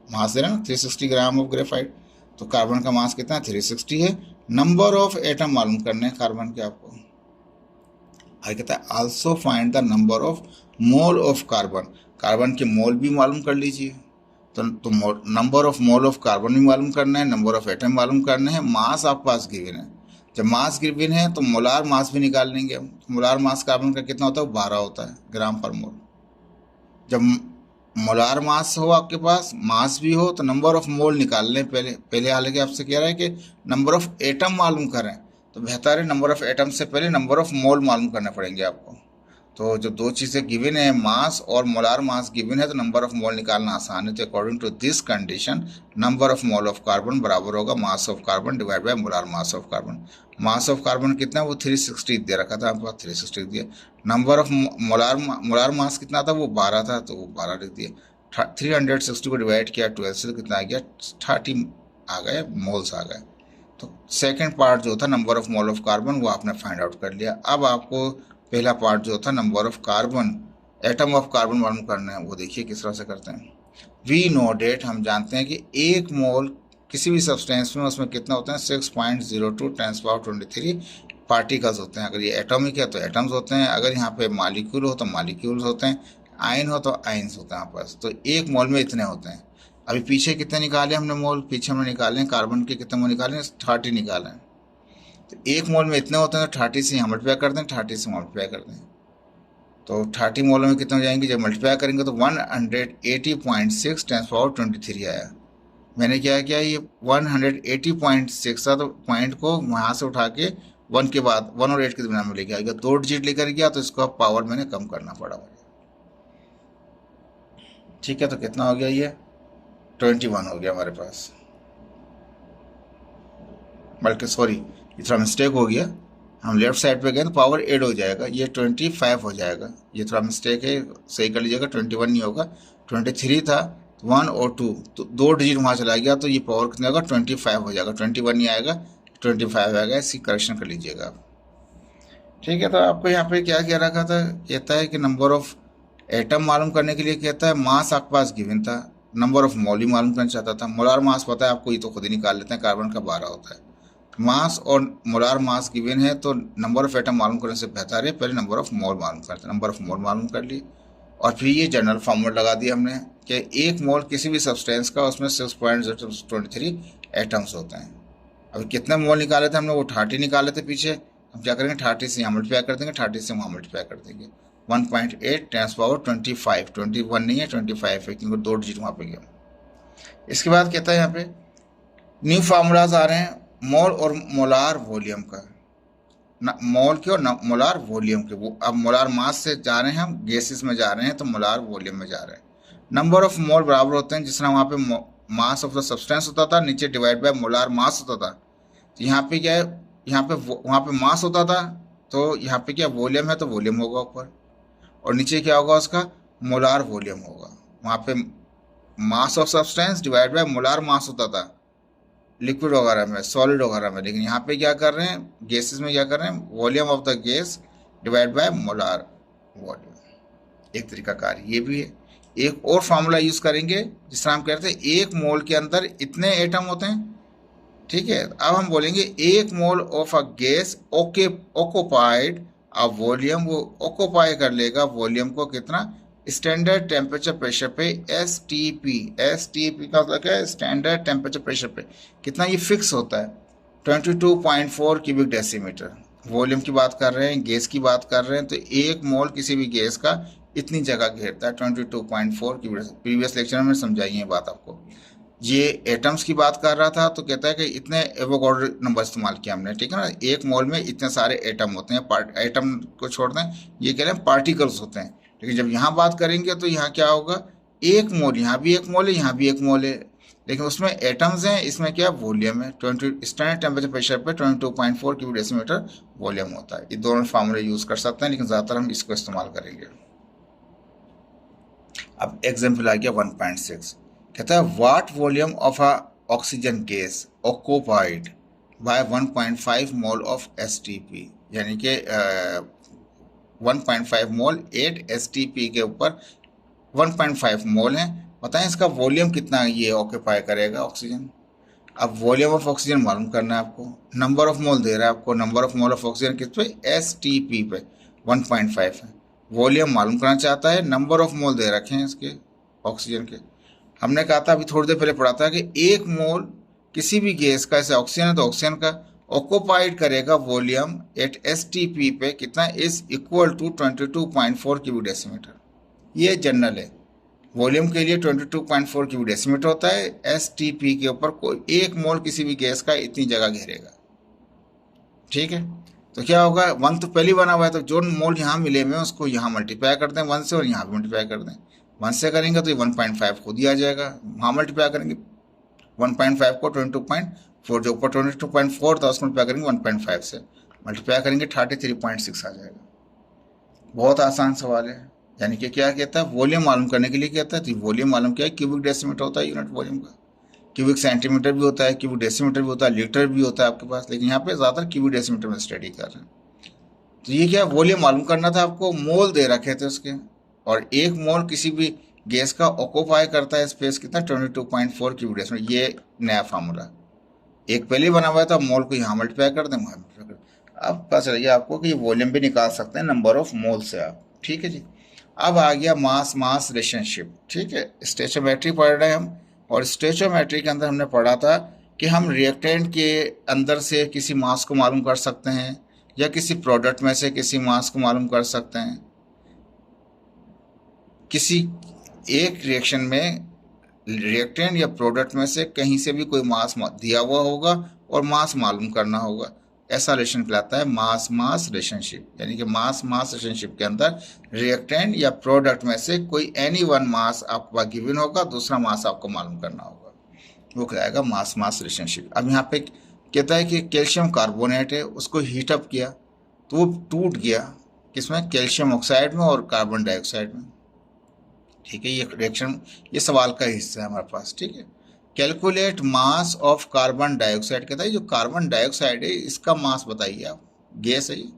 मास है ना 360 ग्राम ऑफ ग्रेफाइट, तो कार्बन का मास कितना 360 है। नंबर ऑफ एटम मालूम करने हैं कार्बन के आपको। आगे कहता है also find the number of mole of carbon, carbon के मोल भी मालूम कर लीजिए। तो number of mole of carbon भी मालूम करना है, नंबर ऑफ एटम मालूम करना है, मास आपके पास गिवन है। जब मास गिवन है तो मोलार मास भी निकाल लेंगे हम। मोलार मास कार्बन का कितना होता है, 12 होता है ग्राम पर मोल। जब मोलार मास हो आपके पास, मास भी हो, तो नंबर ऑफ मोल निकाल लें। पहले हालांकि आपसे कह रहा है कि नंबर ऑफ एटम मालूम करें, तो बेहतर है नंबर ऑफ एटम से पहले नंबर ऑफ मोल मालूम करने पड़ेंगे आपको। तो जो दो चीज़ें गिवन है, मास और मोलार मास गिवन है, तो नंबर ऑफ मोल निकालना आसान है। तो according to this condition number of mole of carbon बराबर होगा mass of carbon divide by molar mass of carbon. Mass of carbon कितना, वो 360 दे रखा था आपके पास, 360 दिया। नंबर ऑफ मोलार मास कितना था, वो 12 था, तो वो 12 लिख दिया। 360 को डिवाइड किया 12 से, तो कितना आ गया 30 आ गए, मोल्स आ गए। तो सेकेंड पार्ट जो था number of mole of carbon, वो आपने फाइंड आउट कर लिया। अब आपको पहला पार्ट जो था number of carbon, atom of carbon मालूम करना है, वो देखिए किस तरह से करते हैं। वी नो डेट, हम जानते हैं कि एक मोल किसी भी सब्सटेंस में, उसमें कितना होता है 6.02 × 10⁻23 पार्टिकल्स होते हैं। अगर ये एटॉमिक है तो एटम्स होते हैं, अगर यहाँ पे मालिक्यूल हो तो मालिक्यूल्स होते हैं, आयन हो तो आयन्स होते हैं आपस। तो एक मोल में इतने होते हैं। अभी पीछे कितने निकाले हमने मोल, पीछे हमने निकाले कार्बन के कितने मोल निकाले, 30 निकाले हैं। तो एक मोल में इतने होते हैं, तो 30 से यहाँ मल्टीप्लाई कर दें, 30 से मल्टीप्लाई कर दें, तो 30 मोलों में कितने हो जाएंगे, जब मल्टीप्लाई करेंगे तो 180.6 × 10⁻23 आया। मैंने क्या किया, ये 180.6 था, तो पॉइंट को वहाँ से उठा के 1 के बाद 1 और 8 के दरमियान में लेके आएगा, 2 डिजिट लेकर गया, तो इसको पावर मैंने कम करना पड़ा मुझे। ठीक है, तो कितना हो गया, ये 21 हो गया हमारे पास, बल्कि सॉरी ये थोड़ा मिस्टेक हो गया, हम लेफ्ट साइड पे गए तो पावर 8 हो जाएगा, ये 25 हो जाएगा। ये थोड़ा मिस्टेक है, सही कर लीजिएगा, 21 नहीं होगा, 23 था, 1 और 2, तो 2 डिजिट वहाँ चला गया, तो ये पावर कितना होगा 25 हो जाएगा, 21 नहीं आएगा, 25 आएगा। इसकी करेक्शन कर लीजिएगा आप। ठीक है, तो आपको यहाँ पे क्या कह रखा था, कहता है कि नंबर ऑफ एटम मालूम करने के लिए कहता है, मास आपके पास गिवन था, नंबर ऑफ मोल ही मालूम करना चाहता था। मोलार मास पता है आपको, ये तो खुद ही निकाल लेते हैं, कार्बन का 12 होता है। मास और मोलार मास गिवन है, तो नंबर ऑफ एटम मालूम करने से बेहतर है पहले नंबर ऑफ मोल मालूम करते हैं। नंबर ऑफ मोल मालूम कर लिए, और फिर ये जनरल फार्मूला लगा दिया हमने कि एक मोल किसी भी सब्सटेंस का, उसमें 6.023 एटम्स होते हैं। अभी कितने मोल निकाले थे हमने, वो 30 निकाले थे पीछे, हम क्या करेंगे 30 से यहाँ मल्टीप्लाई कर देंगे, 30 से वहाँ मल्टीप्लाई कर देंगे। 1.8 × 10⁻25, 21 नहीं है 25 है, क्योंकि 2 डिजिट वहाँ पे गया। इसके बाद कहता है यहाँ पे न्यू फार्मूलाज आ रहे हैं मोल और मोलार वॉल्यूम का, मोल के और मोलार वॉल्यूम के। वो अब मोलार मास से जा रहे हैं हम, गैसेस में जा रहे हैं, तो मोलार वॉल्यूम में जा रहे हैं। नंबर ऑफ मोल बराबर होते हैं, जिस तरह वहाँ पे मास ऑफ द सब्सटेंस होता था, नीचे डिवाइड बाय मोलार मास होता था। तो यहाँ पे क्या है, यहाँ पे वहाँ पे मास होता था, तो यहाँ पे क्या वॉल्यूम है, तो वॉल्यूम होगा ऊपर, और नीचे क्या होगा उसका मोलार वॉल्यूम होगा। वहाँ पे mass of substance divide by molar मास होता था लिक्विड वगैरह में, सॉलिड वगैरह में, लेकिन यहाँ पे क्या कर रहे हैं, गैसेस में क्या कर रहे हैं, volume of the gas divide by molar volume. एक तरीका कार ये भी है। एक और फार्मूला यूज करेंगे, जिस तरह हम कहते हैं एक मोल के अंदर इतने एटम होते हैं। ठीक है, अब हम बोलेंगे एक mole of a gas occupied a volume, वो ऑक्यूपाई कर लेगा वॉल्यूम को कितना, स्टैंडर्ड टेम्परेचर प्रेशर पे, STP। STP का मतलब क्या है, स्टैंडर्ड टेम्परेचर प्रेशर पे कितना ये फिक्स होता है, 22.4 क्यूबिक डेसीमीटर। वॉल्यूम की बात कर रहे हैं, गैस की बात कर रहे हैं, तो एक मोल किसी भी गैस का इतनी जगह घेरता है 22.4 क्यूबिक। प्रीवियस लेक्चर में समझाई है बात आपको। ये एटम्स की बात कर रहा था, तो कहता है कि इतने एवोगाड्रो नंबर इस्तेमाल किया हमने, ठीक है ना। एक मोल में इतने सारे एटम होते हैं, एटम को छोड़ दें, ये कह रहे हैं पार्टिकल्स होते हैं। लेकिन जब यहाँ बात करेंगे तो यहाँ क्या होगा, एक मोल, यहाँ भी एक मोल है, यहाँ भी एक मोल है, लेकिन उसमें एटम्स हैं, इसमें क्या वॉल्यूम है। 20 स्टैंडर्ड टेम्परेचर प्रेशर पे 22.4 क्यूबिक डेसीमीटर वॉल्यूम होता है। ये दोनों फार्मूले यूज कर सकते हैं, लेकिन ज़्यादातर हम इसको इस्तेमाल करेंगे। अब एग्जाम्पल आ गया 1.6, कहता है what volume of a oxygen gas occupied by 1.5 mole of STP, यानी कि 1.5 मोल 8 एसटीपी के ऊपर 1.5 मोल है, बताएं इसका वॉल्यूम कितना ये ऑक्यूपाई करेगा ऑक्सीजन। अब वॉल्यूम ऑफ ऑक्सीजन मालूम करना है आपको, नंबर ऑफ मोल दे रहा है आपको, number of mole of oxygen किस पे, एसटीपी पे 1.5 है। वॉल्यूम मालूम करना चाहता है, नंबर ऑफ मोल दे रखे हैं इसके ऑक्सीजन के। हमने कहा था अभी थोड़ी देर पहले पढ़ा था कि एक मोल किसी भी गैस का, जैसे ऑक्सीजन है तो ऑक्सीजन का ऑक्यूपाइड करेगा वॉल्यूम एट एसटीपी पे कितना, is equal to 22.4 cubic decimetre. ये जनरल है, वॉल्यूम के लिए 22.4 क्यूबिक डेसीमीटर होता है, एसटीपी के ऊपर कोई एक मोल किसी भी गैस का इतनी जगह घेरेगा, ठीक है। तो क्या होगा, 1 तो पहले बना हुआ है, तो जो मोल यहाँ मिले हुए उसको यहाँ मल्टीप्लाई कर दें 1 से, और यहाँ भी मल्टीप्लाई कर दें 1 से करेंगे तो ये 1.5 खुद ही आ जाएगा। वहाँ मल्टीप्लाई करेंगे 1.5 को 22.4, जो ऊपर 22.4 था उसको मल्टीप्लाई करेंगे 1.5 से, मल्टीप्लाई करेंगे 33.6 आ जाएगा। बहुत आसान सवाल है। यानी कि क्या कहता है, वॉल्यूम मालूम करने के लिए कहता है, तो वॉल्यूम मालूम क्या है, क्यूबिक डेसीमीटर होता है यूनिट वॉल्यूम का। क्यूबिक सेंटीमीटर भी होता है, क्यूबिक डेसीमीटर भी होता है, लीटर भी होता है आपके पास, लेकिन यहाँ पे ज़्यादातर क्यूबिक डेसीमीटर में स्टडी कर रहे हैं। तो ये क्या, वॉल्यूम मालूम करना था आपको, मोल दे रखे थे उसके, और एक मोल किसी भी गैस का ऑक्यूपाई करता है स्पेस कितना, 22.4 क्यूबिक डेसीमीटर। ये नया फार्मूला, एक पहले बना हुआ था, मोल को यहाँ मल्टीप्लाई कर दें, वहाँ मल्टीप्लाई कर दें। अब पता चलिए आपको कि ये वॉल्यूम भी निकाल सकते हैं नंबर ऑफ मोल से आप, ठीक है जी। अब आ गया मास मास रिलेशनशिप, ठीक है। स्टोइचियोमेट्री पढ़ रहे हैं हम, और स्टोइचियोमेट्री के अंदर हमने पढ़ा था कि हम रिएक्टेंट के अंदर से किसी मास को मालूम कर सकते हैं, या किसी प्रोडक्ट में से किसी मास को मालूम कर सकते हैं। किसी एक रिएक्शन में रिएक्टेंट या प्रोडक्ट में से कहीं से भी कोई मास दिया हुआ होगा और मास मालूम करना होगा, ऐसा रिलेशन कहलाता है मास मास रिलेशनशिप। यानी कि मास मास रिलेशनशिप के अंदर रिएक्टेंट या प्रोडक्ट में से कोई एनी वन मास आपके पास गिवन होगा, दूसरा मास आपको मालूम करना होगा, वो कहलाएगा मास मास रिलेशनशिप। अब यहाँ पे कहता है कि कैल्शियम कार्बोनेट है, उसको हीटअप किया तो वो टूट गया, किसमें, कैल्शियम ऑक्साइड में और कार्बन डाइऑक्साइड में, ठीक है। ये रिएक्शन, ये सवाल का हिस्सा है हमारे पास, ठीक है। Calculate mass of carbon dioxide, कहता है जो कार्बन डाइऑक्साइड है इसका मास बताइए आप, गैस है ये,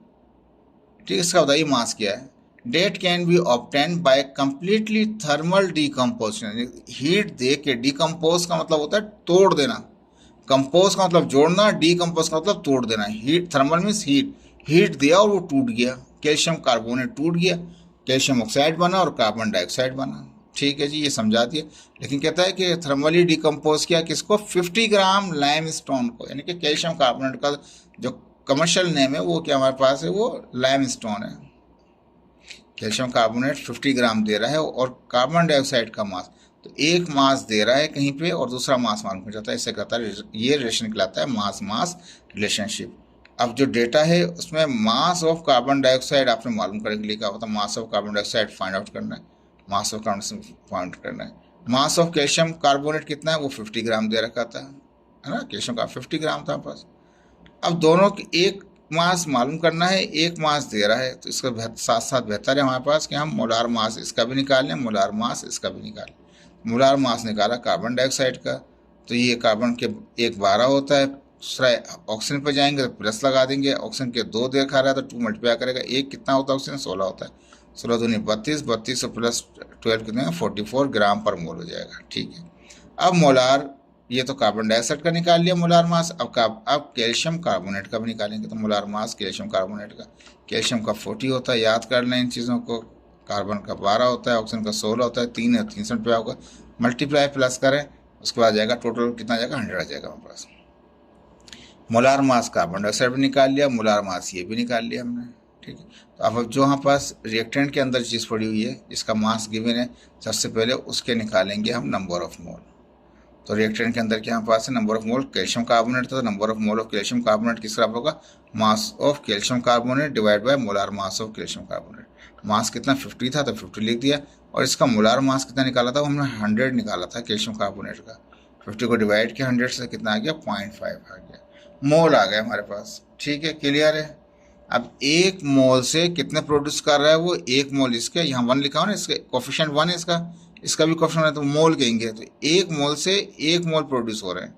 ठीक है, इसका बताइए मास क्या है। That can be obtain by completely thermal decomposition, heat दे के, डिकम्पोज का मतलब होता है तोड़ देना, कंपोज का मतलब जोड़ना, डिकम्पोज का मतलब तोड़ देना। Heat, thermal means heat, heat दिया और वो टूट गया, कैल्शियम कार्बोनेट टूट गया, कैल्शियम ऑक्साइड बना और कार्बन डाइऑक्साइड बना, ठीक है जी, ये समझा दिया। लेकिन कहता है कि थर्मली डिकम्पोज किया किसको, 50 ग्राम लाइम स्टोन को, यानी कि कैल्शियम कार्बोनेट का जो कमर्शियल नेम है वो क्या हमारे पास है, वो लाइम स्टोन है। कैल्शियम कार्बोनेट 50 ग्राम दे रहा है, और कार्बन डाइऑक्साइड का मास, तो एक मास दे रहा है कहीं पे और दूसरा मास मालूम हो जाता है, इससे कहता है, ये रिलेशन कहलाता है मास मास रिलेशनशिप। अब जो डेटा है उसमें मास ऑफ कार्बन डाइऑक्साइड आपने मालूम करने के लिए कहा होता है, मास of carbon dioxide find out करना है, मास ऑफ कार्बन फाइंड करना है। मास ऑफ कैल्शियम कार्बोनेट कितना है, वो 50 ग्राम दे रखा था, है ना, कैल्शियम का 50 ग्राम था पास। अब दोनों की एक मास मालूम करना है, एक मास दे रहा है, तो इसका साथ साथ बेहतर है हमारे पास कि हम मोलार मास इसका भी निकाल लें, मोलार मास इसका भी निकाल लें। मोलार मास निकाला कार्बन डाइऑक्साइड का, तो ये कार्बन के 1 12 होता है, दूसरा ऑक्सीजन पर जाएंगे तो प्लस लगा देंगे, ऑक्सीजन के 2 दे खा रहा है तो 2 मल्टीप्लाई करेगा, एक कितना होता है ऑक्सीजन, 16 होता है, 16 दूनी 32, 32 प्लस 12 कितने, 44 ग्राम पर मोल हो जाएगा, ठीक है। अब मोलार, ये तो कार्बन डाइऑक्साइड का निकाल लिया मोलार मास, अब कैल्शियम कार्बोनेट का भी निकालेंगे, तो मोलार मास कैल्शियम कार्बोनेट का, कैल्शियम का 40 होता है, याद कर लें इन चीज़ों को, कार्बन का 12 होता है, ऑक्सीजन का 16 होता है, 3 है, 3 से मल्टीप्लाई होगा, मल्टीप्लाई प्लस करें उसके बाद जाएगा टोटल कितना जाएगा, 100 आ जाएगा हमारे पास। मोलार मास कार्बन डाइऑक्साइड भी निकाल लिया, मोलार मास ये भी निकाल लिया हमने, ठीक है। तो अब जो हमारे पास रिएक्टेंट के अंदर चीज़ पड़ी हुई है, इसका मास गिवन है, सबसे पहले उसके निकालेंगे हम नंबर ऑफ मोल। तो रिएक्टेंट के अंदर क्या हमारे पास है, number of mole calcium carbonate था, तो number of mole of calcium carbonate किस बराबर होगा, mass of calcium carbonate divide by molar mass of calcium carbonate. Mass कितना 50 था तो 50 लिख दिया, और इसका मोलार मास कितना निकाला था, हमने 100 निकाला था कैल्शियम कार्बोनेट का। 50 को डिवाइड किया 100 से, कितना आ गया 0.5 आ गया, मोल आ गया हमारे पास। ठीक है, क्लियर है। अब एक मोल से कितने प्रोड्यूस कर रहा है वो, एक मोल इसके, यहाँ 1 लिखा हो ना, इसके कोफिशिएंट 1 है, इसका भी कोफिशिएंट है, तो मोल कहेंगे। तो एक मोल से एक मोल प्रोड्यूस हो रहे हैं।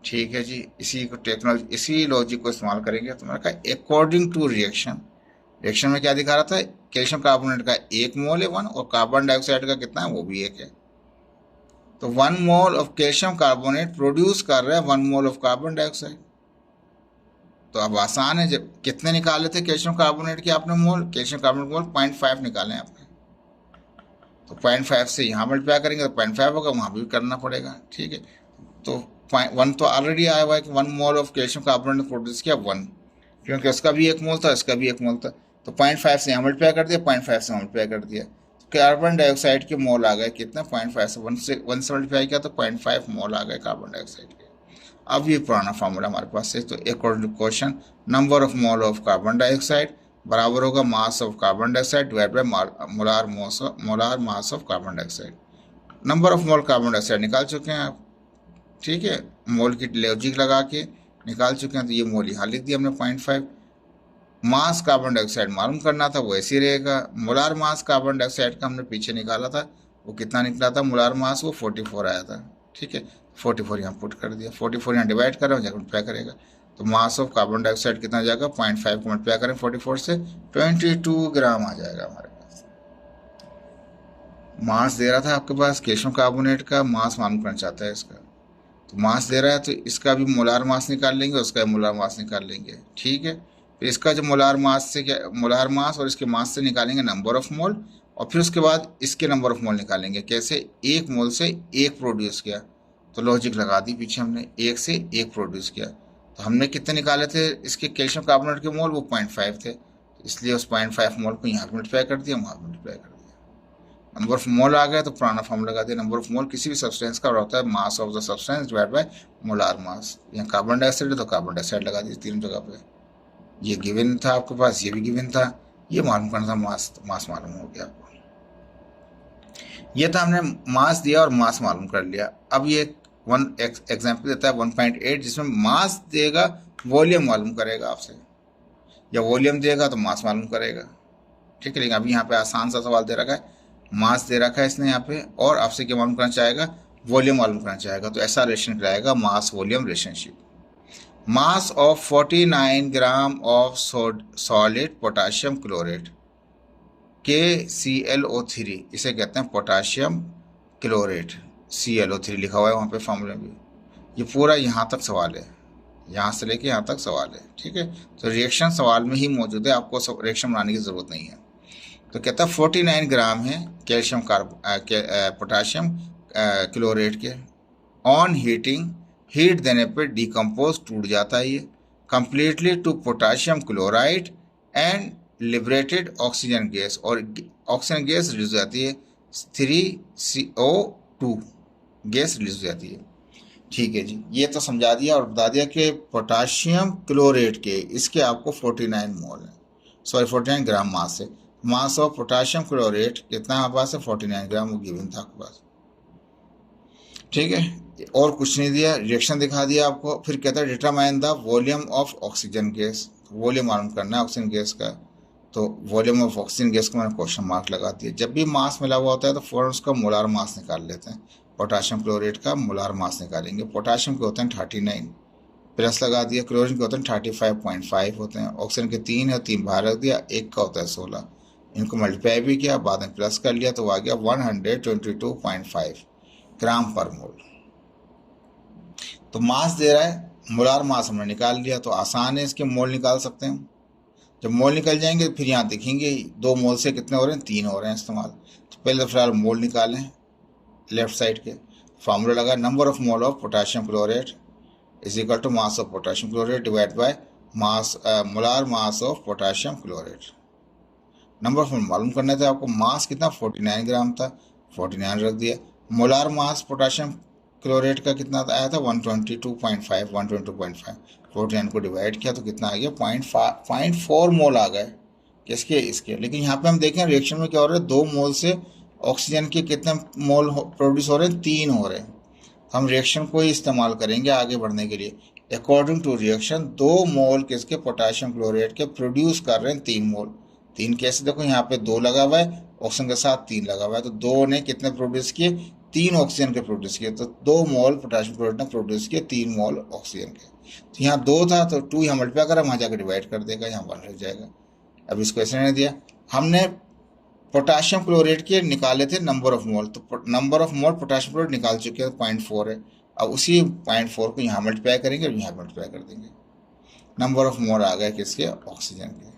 ठीक है जी, इसी को टेक्नोलॉजी, इसी लॉजिक को इस्तेमाल करेंगे। तो मैंने कहा अकॉर्डिंग टू रिएक्शन, रिएक्शन में क्या दिखा रहा था, कैल्शियम कार्बोनेट का 1 मोल है 1, और कार्बन डाइऑक्साइड का कितना है, वो भी 1 है। तो 1 mole of calcium carbonate produce कर रहा है 1 मोल ऑफ कार्बन डाइऑक्साइड। तो अब आसान है, जब कितने निकाले थे कैल्शियम कार्बोनेट के आपने मोल, कैल्शियम कार्बोनेट मोल 0.5 निकाले आपने, तो 0.5 से यहाँ मल्टीप्लाई करेंगे तो 0.5 होगा, वहाँ भी करना पड़ेगा। ठीक है, तो 1 तो ऑलरेडी आया हुआ है कि 1 mole of calcium carbonate produce किया 1, क्योंकि उसका भी 1 मोल था, इसका भी 1 मोल था। तो 0.5 से यहाँ मल्टीप्लाई कर दिया, 0.5 से मल्टीप्लाई कर दिया, कार्बन डाइऑक्साइड के मोल आ गए कितना, 0.5 से 1 से मल्टीप्लाई किया तो 0.5 मोल आ गए कार्बन डाइऑक्साइड के। अब ये पुराना फार्मूला हमारे पास है। तो according to question, number of mole of carbon dioxide बराबर होगा mass of carbon dioxide divide by molar mass of carbon dioxide. Number of mole carbon dioxide निकाल चुके हैं आप, ठीक है, मोल की लॉजिक लगा के निकाल चुके हैं। तो ये मोल यहाँ लिख दिया हमने 0.5। मास कार्बन डाइऑक्साइड मालूम करना था, वो ऐसे ही रहेगा। मोलार मास कार्बन डाइऑक्साइड का हमने पीछे निकाला था, वो कितना निकला था मोलार मास, वो 44 आया था। ठीक है, 44 यहाँ पुट कर दिया, 44 यहाँ डिवाइड कर रहा हूँ, जाकर मल्टीप्लाई करेगा तो मास ऑफ कार्बन डाइऑक्साइड कितना जाएगा, 0.5 को मल्टीप्लाई करें 44 से, 22 ग्राम आ जाएगा हमारे पास। मास दे रहा था आपके पास कैल्शियम कार्बोनेट का, मास मालूम करना चाहता है इसका, तो मास दे रहा है तो इसका भी मोलार मास निकाल लेंगे, उसका भी मोलार मास निकाल लेंगे। ठीक है, फिर इसका जो मोलार मास से क्या, मोलार मास और इसके मास से निकालेंगे नंबर ऑफ मोल, और फिर उसके बाद इसके नंबर ऑफ मोल निकालेंगे। कैसे, 1 मोल से 1 प्रोड्यूस किया, तो लॉजिक लगा दी पीछे हमने, 1 से 1 प्रोड्यूस किया। तो हमने कितने निकाले थे इसके कैल्शियम कार्बोनेट के मोल, वो 0.5 थे, इसलिए उस 0.5 मोल को यहाँ मल्टीप्लाई कर दिया, वहाँ मल्टीप्लाई कर दिया, नंबर ऑफ मोल आ गया। तो पुराना फॉर्म लगा दिया, नंबर ऑफ मोल किसी भी सब्सटेंस का होता है mass of the substance divide by molar मास। यहाँ कार्बन डाइऑक्साइड है तो कार्बन डाइऑक्साइड लगा दी तीनों जगह पे। ये गिवन था आपके पास, ये भी गिवन था, ये मालूम करना था मास, तो मास मालूम हो गया आपको। ये था, हमने मास दिया और मास मालूम कर लिया। अब ये वन एग्जाम्पल देता है 1.8, जिसमें मास देगा वॉल्यूम मालूम करेगा आपसे, या वॉल्यूम देगा तो मास मालूम करेगा। ठीक है, लेकिन अभी यहाँ पे आसान सा सवाल दे रखा है, मास दे रखा है इसने यहाँ पे, और आपसे क्या मालूम करना चाहेगा, वॉल्यूम मालूम करना चाहेगा। तो ऐसा रिलेशन कराएगा, mass volume relationship. Mass of 49 gram of solid potassium chlorate KClO3, इसे कहते हैं पोटाशियम क्लोरेट, ClO3 लिखा हुआ है वहाँ पे फॉर्मूले में। ये पूरा यहाँ तक सवाल है, यहाँ से लेके यहाँ तक सवाल है। ठीक है, तो रिएक्शन सवाल में ही मौजूद है, आपको रिएक्शन बनाने की ज़रूरत नहीं है। तो कहता है 49 ग्राम है कैल्शियम पोटाशियम क्लोरेट के, ऑन हीटिंग, हीट देने पर डिकम्पोज टूट जाता है ये completely to potassium chloride and liberated oxygen gas, और ऑक्सीजन गैस रिलीज हो जाती है, 3CO2 गैस रिलीज हो जाती है। ठीक है जी, ये तो समझा दिया और बता दिया कि पोटाशियम क्लोरेट के इसके आपको 49 मोल है, सॉरी 49 ग्राम मास है। मास ऑफ पोटाशियम क्लोरेट कितना हमारे पास है, 49 ग्राम, वो गिवन था आपके पास। ठीक है, और कुछ नहीं दिया, रिएक्शन दिखा दिया आपको। फिर कहता है determine the volume of oxygen gas, volume मालूम करना है ऑक्सीजन गैस का। तो वॉल्यूम ऑफ ऑक्सीजन गैस को मैंने क्वेश्चन मार्क लगा दिया। जब भी मास मिला हुआ होता है तो फ़ौरन उसका मोलार मास निकाल लेते हैं। पोटाशियम क्लोरेट का मोलार मास निकालेंगे। पोटाशियम के होते हैं 39, प्लस लगा दिया। क्लोरीन के होते हैं 35.5 होते हैं। ऑक्सीजन के 3 है, 3 बाहर रख दिया, एक का होता है 16। इनको मल्टीप्लाई भी किया, बाद में प्लस कर लिया तो आ गया 122.5 ग्राम पर मोल। तो मास दे रहा है, मोलार मास हमने निकाल लिया, तो आसान है, इसके मोल निकाल सकते हैं। जब मोल निकल जाएंगे फिर यहाँ दिखेंगे 2 मोल से कितने हो रहे हैं, 3 हो रहे हैं इस्तेमाल। तो पहले तो फिलहाल मोल निकालें, लेफ्ट साइड के फार्मूला लगा, number of mole of potassium chlorate is equal to mass of potassium chlorate divide by mass molar mass of potassium chloride. Number of mole मालूम करने थे आपको। मास कितना 49 ग्राम था, 49 रख दिया। मोलार मास पोटाशियम क्लोराइड का कितना आया था 122.5, 122.5। 49 को डिवाइड किया तो कितना आ गया 0.4 मोल आ गए किसके, इसके। लेकिन यहाँ पे हम देखें रिएक्शन में क्या हो रहा है, 2 मोल से ऑक्सीजन के कितने मोल प्रोड्यूस हो रहे हैं, 3 हो रहे हैं। हम रिएक्शन को ही इस्तेमाल करेंगे आगे बढ़ने के लिए। अकॉर्डिंग टू रिएक्शन 2 मोल किसके पोटाशियम क्लोराइड के प्रोड्यूस कर रहे हैं 3 मोल। 3 कैसे, देखो यहाँ पे 2 लगा हुआ है, ऑक्सीजन के साथ 3 लगा हुआ है, तो 2 ने कितने प्रोड्यूस किए, 3 ऑक्सीजन के प्रोड्यूस किए। तो 2 मोल पोटाशियम क्लोराइड ने प्रोड्यूस किए 3 मोल ऑक्सीजन के। तो यहाँ 2 था तो 2 यहाँ मल्टीप्लाई करा, वहाँ जाकर डिवाइड कर देगा, यहाँ 1 रह जाएगा। अब इसको ऐसे नहीं दिया, हमने पोटाशियम क्लोराइड के निकाले थे नंबर ऑफ मोल, तो number of mole potassium chloride निकाल चुके हैं, 0.4 है। अब उसी 0.4 को यहाँ मल्टीप्लाई करेंगे और यहाँ मल्टीप्लाई कर देंगे, नंबर ऑफ मोल आ गए किसके, ऑक्सीजन के।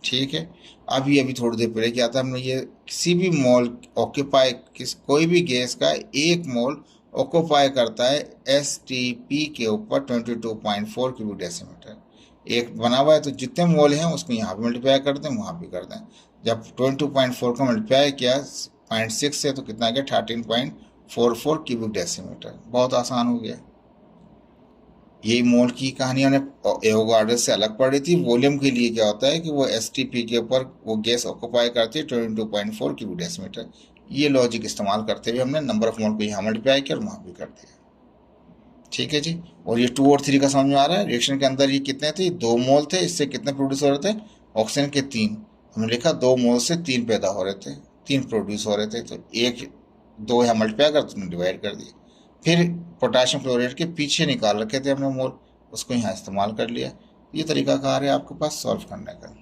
ठीक है। अभी थोड़ी देर पहले क्या था, हमने ये किसी भी मोल ऑक्यूपाई, कोई भी गैस का 1 मोल ऑक्यूपाई करता है STP के ऊपर 22.4 क्यूबिक डेसीमीटर। एक बना हुआ है तो जितने मोल हैं उसको यहाँ पे मल्टीप्लाई कर दें, वहाँ भी कर दें। जब 22.4 का मल्टीप्लाई किया 0.6 से तो कितना आ गया 13.44 क्यूबिक डेसीमीटर। बहुत आसान हो गया। यही मोल की कहानी हमने एवोगाड्रो से अलग पढ़ी थी। वॉल्यूम के लिए क्या होता है कि वो STP के ऊपर वो गैस ऑक्यूपाई करती है 22.4 क्यूबिक डेसीमीटर। ये लॉजिक इस्तेमाल करते हुए हमने नंबर ऑफ मोल को यहाँ मल्टीप्लाई किया और वहाँ भी कर दिया। ठीक है जी। और ये 2 और 3 का समझ में आ रहा है। रिएक्शन के अंदर ये कितने थे, 2 मोल थे, इससे कितने प्रोड्यूस हो रहे थे, ऑक्सीजन के 3। हमने लिखा 2 मोल से 3 पैदा हो रहे थे, 3 प्रोड्यूस हो रहे थे, तो 2 यहाँ मल्टीप्लाई कर तुमने डिवाइड कर दिया। फिर पोटाशियम क्लोराइड के पीछे निकाल रखे थे हमने मोल, उसको यहाँ इस्तेमाल कर लिया। ये तरीका कार है आपके पास सॉल्व करने का।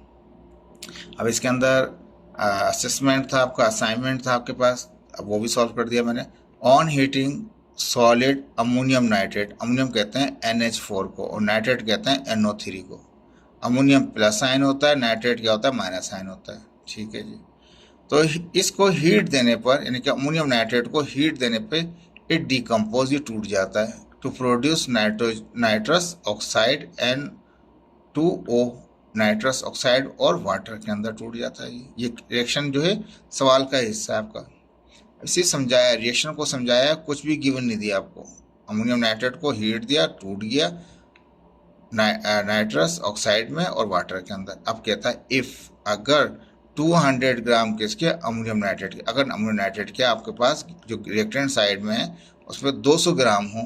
अब इसके अंदर असेसमेंट था आपका, असाइनमेंट था आपके पास, अब वो भी सॉल्व कर दिया मैंने। On heating solid ammonium nitrate, ammonium कहते हैं NH4 को और नाइट्रेट कहते हैं NO3 को। अमोनियम प्लस आयन होता है, नाइट्रेट क्या होता है, माइनस आयन होता है। ठीक है जी। तो इसको हीट देने पर, यानी कि अमोनियम नाइट्रेट को हीट देने पे इट डिकम्पोज, ये टूट जाता है to produce nitrous oxide N2O, nitrous oxide और वाटर के अंदर टूट जाता है। ये रिएक्शन जो है सवाल का हिस्सा है आपका। इसी समझाया, रिएक्शन को समझाया, कुछ भी गिवन नहीं दिया आपको। अमोनियम नाइट्रेट को हीट दिया, टूट गया नाइट्रस ऑक्साइड में और वाटर के अंदर। अब कहता है इफ, अगर 200 ग्राम किसके, अमोनियम नाइट्रेट के, अगर अमोनियम नाइट्रेट के आपके पास जो रिएक्टेंट साइड में है उसमें 200 ग्राम हो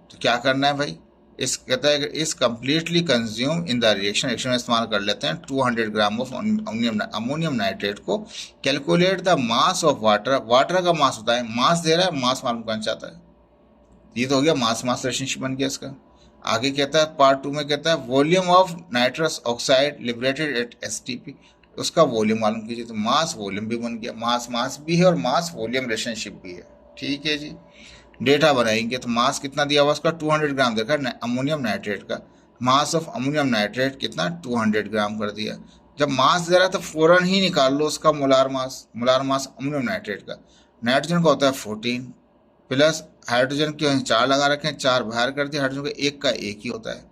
तो क्या करना है भाई, इस कहता है इस completely consume in the reaction. Reaction में इस्तेमाल कर लेते हैं 200 ग्राम ऑफ अमोनियम नाइट्रेट को। Calculate the mass of water, water का मास होता है, मास दे रहा है, मास मालूम करना चाहता है। ये तो हो गया मास मास रिलेशनशिप बन गया इसका। आगे कहता है पार्ट 2 में कहता है volume of nitrous oxide liberated at STP, उसका वॉल्यूम मालूम कीजिए। तो मास वॉल्यूम भी बन गया, मास मास भी है और मास वॉल्यूम रिलेशनशिप भी है। ठीक है जी। डेटा बनाएंगे तो मास कितना दिया हुआ उसका 200 ग्राम देखा अमोनियम नाइट्रेट का। मास ऑफ अमोनियम नाइट्रेट कितना 200 ग्राम कर दिया। जब मास दे रहा है तो फौरन ही निकाल लो उसका मोलार मास। मोलार मास अमोनियम नाइट्रेट का, नाइट्रोजन का होता है 14 प्लस हाइड्रोजन के 4 लगा रखे हैं, 4 बाहर कर दिया, हाइड्रोजन का 1 ही होता है,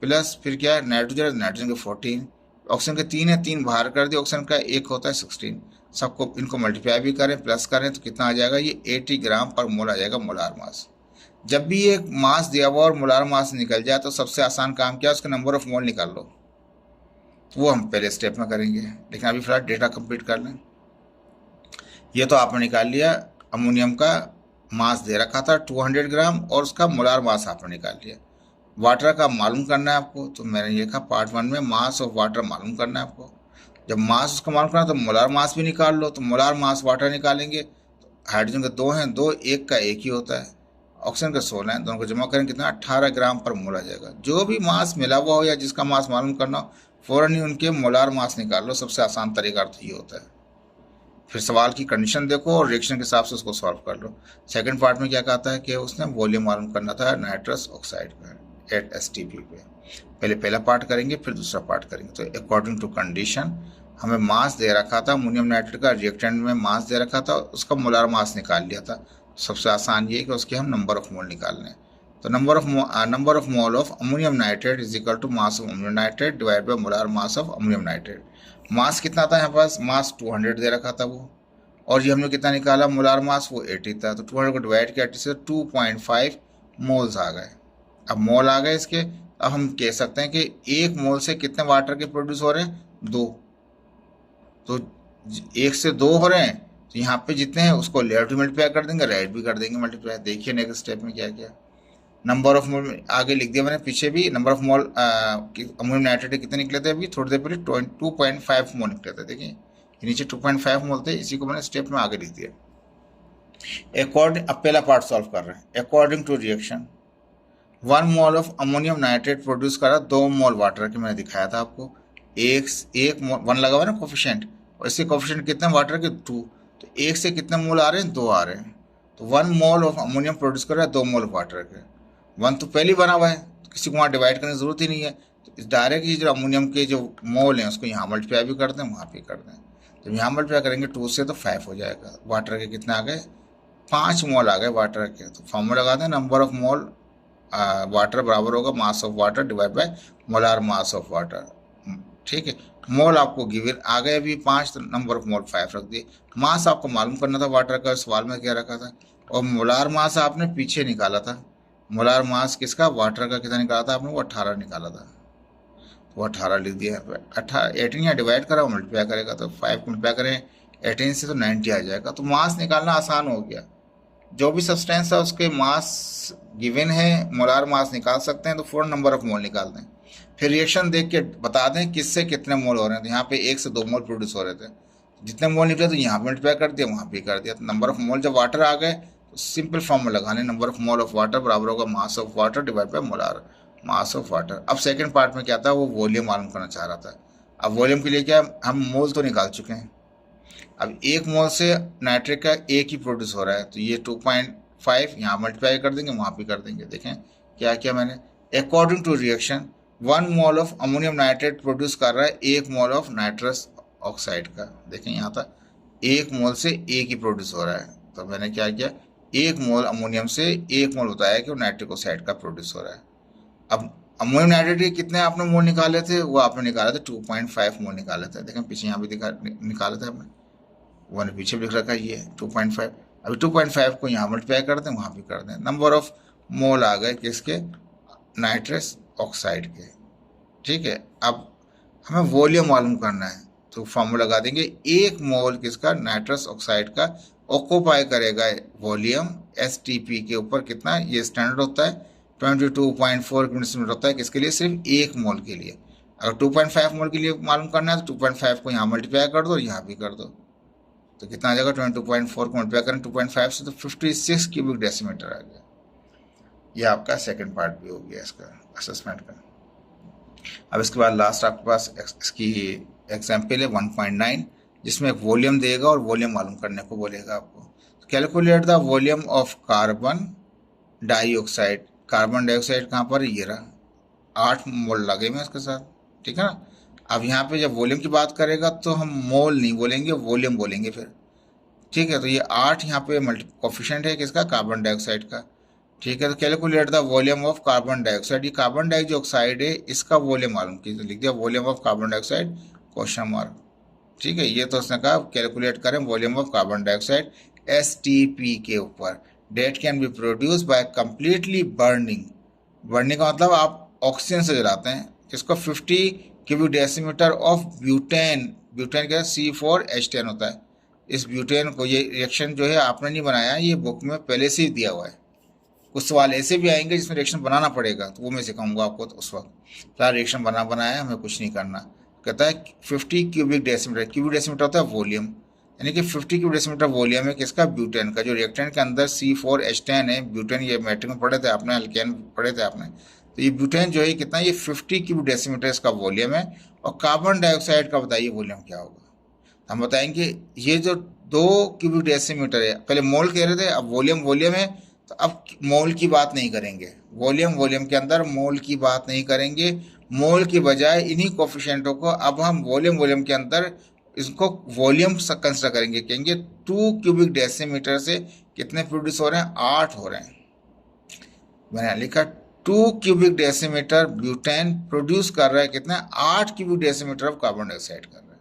प्लस फिर क्या है नाइट्रोजन के 14, ऑक्सीजन के 3 है, 3 बाहर कर दिया, ऑक्सीजन का 1 होता है 16। सबको इनको मल्टीप्लाई भी करें प्लस करें तो कितना आ जाएगा, ये 80 ग्राम पर मोल आ जाएगा मोलार मास। जब भी एक मास दिया हुआ और मोलार मास निकल जाए तो सबसे आसान काम क्या है, उसका नंबर ऑफ मोल निकाल लो। तो वो हम पहले स्टेप में करेंगे, लेकिन अभी फिलहाल डेटा कंप्लीट कर लें। ये तो आपने निकाल लिया, अमोनियम का मास दे रखा था 200 ग्राम और उसका मोलार मास आपने निकाल लिया। वाटर का मालूम करना है आपको, तो मैंने लिखा पार्ट 1 में मास ऑफ वाटर मालूम करना है आपको। जब मास उसका मालूम करना तो मोलार मास भी निकाल लो। तो मोलार मास वाटर निकालेंगे तो हाइड्रोजन के 2 हैं, 2 1 का 1 ही होता है, ऑक्सीजन के 16 हैं, दोनों को जमा करें कितना 18 ग्राम पर मोल आ जाएगा। जो भी मास मिला हुआ हो या जिसका मास मालूम करना हो फ़ौरन ही उनके मोलार मास निकाल लो। सबसे आसान तरीका तो ये होता है। फिर सवाल की कंडीशन देखो और रिएक्शन के हिसाब से उसको सॉल्व कर लो। सेकंड पार्ट में क्या कहता है कि उसने वॉल्यूम मालूम करना था नाइट्रस ऑक्साइड का एट STP पे। पहले पहला पार्ट करेंगे फिर दूसरा पार्ट करेंगे। तो अकॉर्डिंग टू कंडीशन हमें मास दे रखा था अमोनियम नाइट्रेट का, रिएक्टेंट में मास दे रखा था, उसका मोलार मास निकाल लिया था। सबसे आसान ये है कि उसके हम नंबर ऑफ मोल निकाल लें। तो number of mole of ammonium nitrate is equal to mass of ammonium nitrate divide by molar mass of ammonium nitrate. Mass कितना था यहाँ पास, मास 200 दे रखा था वो, और ये हमने कितना निकाला मोलार मास, वो 80 था। तो 200 को डिवाइड किया 80 से 2.5 मोल्स आ गए। अब मोल आ गए इसके, अब हम कह सकते हैं कि एक मोल से कितने वाटर के प्रोड्यूस हो रहे हैं, 2। तो 1 से 2 हो रहे हैं, तो यहाँ पे जितने हैं उसको लेफ्ट भी मल्टीप्लाई कर देंगे, राइट भी कर देंगे मल्टीप्लाई। देखिए नेक्स्ट स्टेप में क्या क्या, नंबर ऑफ मोल आगे लिख दिया मैंने, पीछे भी number of mole ammonium nitrate कितने निकले थे, अभी थोड़ी देर पहले 2.5 मोल निकले थे। देखिए नीचे 2.5 मोल थे, इसी को मैंने स्टेप में आगे लिख दिया। अब पहला पार्ट सॉल्व कर रहे हैं। According to reaction 1 mole of ammonium nitrate produce करा 2 मोल वाटर के, मैंने दिखाया था आपको। एक मोल 1 लगा हुआ है ना कोफिशिएंट, और इसके कोफिशिएंट कितने वाटर के, 2। तो 1 से कितने मोल आ रहे हैं, 2 आ रहे हैं। तो 1 मोल ऑफ अमोनियम प्रोड्यूस कर रहा है 2 मोल वाटर के। 1 तो पहले ही बना हुआ है, तो किसी को वहाँ डिवाइड करने की जरूरत ही नहीं है। तो डायरेक्ट ही जो अमोनियम के जो मोल हैं उसको यहाँ मल्टीप्लाई भी कर दें, वहाँ भी कर दें। तो यहाँ मल्टीप्लाई करेंगे 2 से तो 5 हो जाएगा। वाटर के कितने आ गए, 5 मोल आ गए वाटर के। तो फॉर्मूला लगा दें, नंबर ऑफ मोल वाटर बराबर होगा mass of water divide by molar mass of water. ठीक है, मोल आपको गिवन आ गए अभी 5, तो नंबर ऑफ मोल 5 रख दिए। मास आपको मालूम करना था वाटर का, सवाल में क्या रखा था, और मोलार मास आपने पीछे निकाला था। मोलार मास किसका, वाटर का कितना निकाला था आपने, वो 18 निकाला था, वो 18 लिख दिया। 18 यहाँ डिवाइड करा, मल्टीप्लाई करेगा तो 5 को मल्टीप्लाई करें 18 से तो 90 आ जाएगा। तो मास निकालना आसान हो गया, जो भी सब्सटेंस है उसके मास गिवन है, मोलार मास निकाल सकते हैं, तो फौरन नंबर ऑफ मोल निकाल दें। फिर रिएक्शन देख के बता दें किससे कितने मोल हो रहे हैं। तो यहाँ पे 1 से 2 मोल प्रोड्यूस हो रहे थे, जितने मोल निकले तो यहाँ पे मल्टीप्लाई कर दिया, वहाँ पे कर दिया। तो नंबर ऑफ मोल जब वाटर आ गए तो सिंपल फॉर्मूला लगाने, number of mole of water बराबर होगा mass of water divide by molar mass of water. अब सेकंड पार्ट में क्या था, वो वॉल्यूम मालूम करना चाह रहा था। अब वॉल्यूम के लिए क्या, हम मोल तो निकाल चुके हैं। अब 1 मोल से नाइट्रेट का 1 ही प्रोड्यूस हो रहा है, तो ये 2.5 यहाँ मल्टीप्लाई कर देंगे, वहाँ भी कर देंगे। देखें क्या किया मैंने, according to reaction 1 mole of ammonium nitrate produce कर रहा है 1 मोल ऑफ नाइट्रस ऑक्साइड का। देखें यहाँ था 1 मोल से 1 ही प्रोड्यूस हो रहा है, तो मैंने क्या किया, 1 मोल अमोनियम से 1 मोल बताया कि वो नाइट्रिक ऑक्साइड का प्रोड्यूस हो रहा है। अब अमोनियम नाइट्रेट के कितने आपने मोल निकाले थे, वो आपने निकाले थे 2.5 मोल निकाले थे। देखें पीछे यहाँ भी निकाले थे आपने, वो पीछे भी लिख रखा है ये 2.5। अभी 2.5 को यहाँ मल्टीप्लाई कर दें, वहाँ भी कर दें। नंबर ऑफ मोल आ गए किसके, नाइट्रस ऑक्साइड के। ठीक है, अब हमें वॉल्यूम मालूम करना है, तो फॉर्मूला लगा देंगे 1 मोल किसका, नाइट्रस ऑक्साइड का ऑक्यूपाई करेगा वॉल्यूम STP के ऊपर कितना, ये स्टैंडर्ड होता है 22.4 क्यूबिक होता है, किसके लिए, सिर्फ 1 मोल के लिए। अगर 2.5 मोल के लिए मालूम करना है तो 2.5 को यहाँ मल्टीप्लाई कर दो, यहाँ भी कर दो, तो कितना आ जाएगा, 22.4 को मल्टीप्लाई करें 2.5 से तो 56 क्यूबिक डेसीमीटर आ गया। ये आपका सेकंड पार्ट भी हो गया इसका असेसमेंट का। अब इसके बाद लास्ट आपके पास इसकी एग्जाम्पल है 1.9, जिसमें एक वॉल्यूम देगा और वॉल्यूम मालूम करने को बोलेगा आपको। Calculate the volume of carbon dioxide. Carbon dioxide कहाँ पर, ये रहा, 8 मोल लगे हुए इसके साथ। ठीक है ना, अब यहाँ पे जब वॉल्यूम की बात करेगा तो हम मोल नहीं बोलेंगे, वॉल्यूम बोलेंगे फिर। ठीक है, तो ये 8 यहाँ पे कोफिशिएंट है किसका, कार्बन डाइऑक्साइड का। ठीक है, तो calculate the volume of carbon dioxide. ये कार्बन डाइऑक्साइड है, इसका वॉल्यूम मालूम कीजिए, तो लिख दिया volume of carbon dioxide question mark. ठीक है, ये तो उसने कहा कैलकुलेट करें volume of carbon dioxide STP के ऊपर। Date can B produce by completely burning. Burning का मतलब आप ऑक्सीजन से जलाते हैं, इसको 50 cubic decimetre of butane. Butane क्या है, C4H10 होता है। इस ब्यूटेन को, ये रिएक्शन जो है आपने नहीं बनाया, ये बुक में पहले से ही दिया हुआ है। कुछ सवाल ऐसे भी आएंगे जिसमें रिएक्शन बनाना पड़ेगा, तो वो मैं सिखाऊंगा आपको। तो उस वक्त क्या रिएक्शन बनाया, हमें कुछ नहीं करना। कहता है 50 क्यूबिक डेसीमीटर, क्यूबिक डेसीमीटर होता है वॉल्यूम, यानी कि 50 क्यूबिक डेसीमीटर वॉल्यूम है किसका, ब्यूटेन का। जो रिएक्टेंट के अंदर C4H10 है, ब्यूटेन, ये मैट्रिक में पढ़े थे आपने, अल्केन पढ़े थे आपने। तो ये ब्यूटेन जो है कितना, ये 50 क्यूबिक डेसीमीटर इसका वॉल्यूम है। और कार्बन डाइऑक्साइड का बताइए वॉल्यूम क्या होगा। हम बताएंगे ये जो 2 क्यूबिक डेसीमीटर है, पहले मोल कह रहे थे, अब वॉल्यूम है, तो अब मोल की बात नहीं करेंगे। वॉल्यूम के अंदर मोल की बात नहीं करेंगे, मोल की बजाय इन्हीं कोफिशिएंटों को अब हम वॉल्यूम के अंदर इसको वॉल्यूम कंसिडर करेंगे। कहेंगे 2 क्यूबिक डेसीमीटर से कितने प्रोड्यूस हो रहे हैं, 8 हो रहे हैं। मैंने लिखा 2 क्यूबिक डेसीमीटर ब्यूटेन प्रोड्यूस कर रहा है कितना, 8 cubic decimetre of carbon dioxide कर रहा है।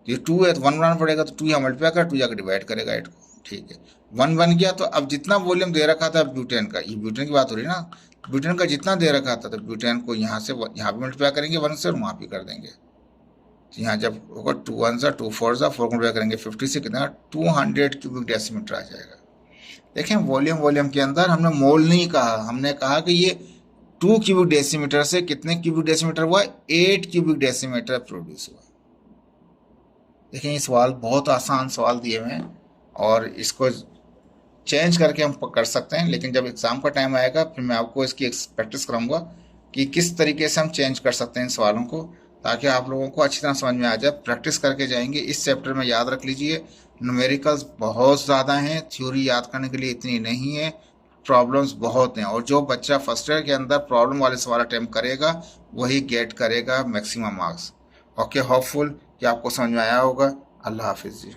तो ये 2 है तो 1 बनाना पड़ेगा, तो 2 यहाँ मल्टीप्लाई कर 2 जाकर डिवाइड करेगा 8 को, ठीक है 1 बन गया। तो अब जितना वॉल्यूम दे रखा था ब्यूटेन का, ये ब्यूटेन की बात हो रही है ना, ब्यूटेन का जितना दे रखा था तो ब्यूटेन को यहाँ से यहाँ भी मल्टीप्लाई करेंगे 1 से और वहाँ भी कर देंगे। तो यहाँ जब होगा 2 1 सा 2 4 सा 4 मल्टीप्लाई करेंगे 50 से कितना 200 क्यूबिक डेसीमीटर आ जाएगा। देखें वॉल्यूम के अंदर हमने मोल नहीं कहा, हमने कहा कि ये 2 क्यूबिक डेसीमीटर से कितने क्यूबिक डेसीमीटर हुआ, 8 क्यूबिक डेसीमीटर प्रोड्यूस हुआ। देखें ये सवाल बहुत आसान सवाल दिए हुए हैं और इसको चेंज करके हम कर सकते हैं, लेकिन जब एग्ज़ाम का टाइम आएगा फिर मैं आपको इसकी प्रैक्टिस कराऊंगा कि किस तरीके से हम चेंज कर सकते हैं इन सवालों को, ताकि आप लोगों को अच्छी तरह समझ में आ जाए। प्रैक्टिस करके जाएंगे। इस चैप्टर में याद रख लीजिए न्यूमेरिकल्स बहुत ज़्यादा हैं, थ्योरी याद करने के लिए इतनी नहीं है, प्रॉब्लम्स बहुत हैं, और जो बच्चा फर्स्ट ईयर के अंदर प्रॉब्लम वाले सवाल अटैम्प्ट करेगा वही गेट करेगा मैक्सिमम मार्क्स। ओके, होपफुल कि आपको समझ में आया होगा। अल्लाह हाफिज़ जी।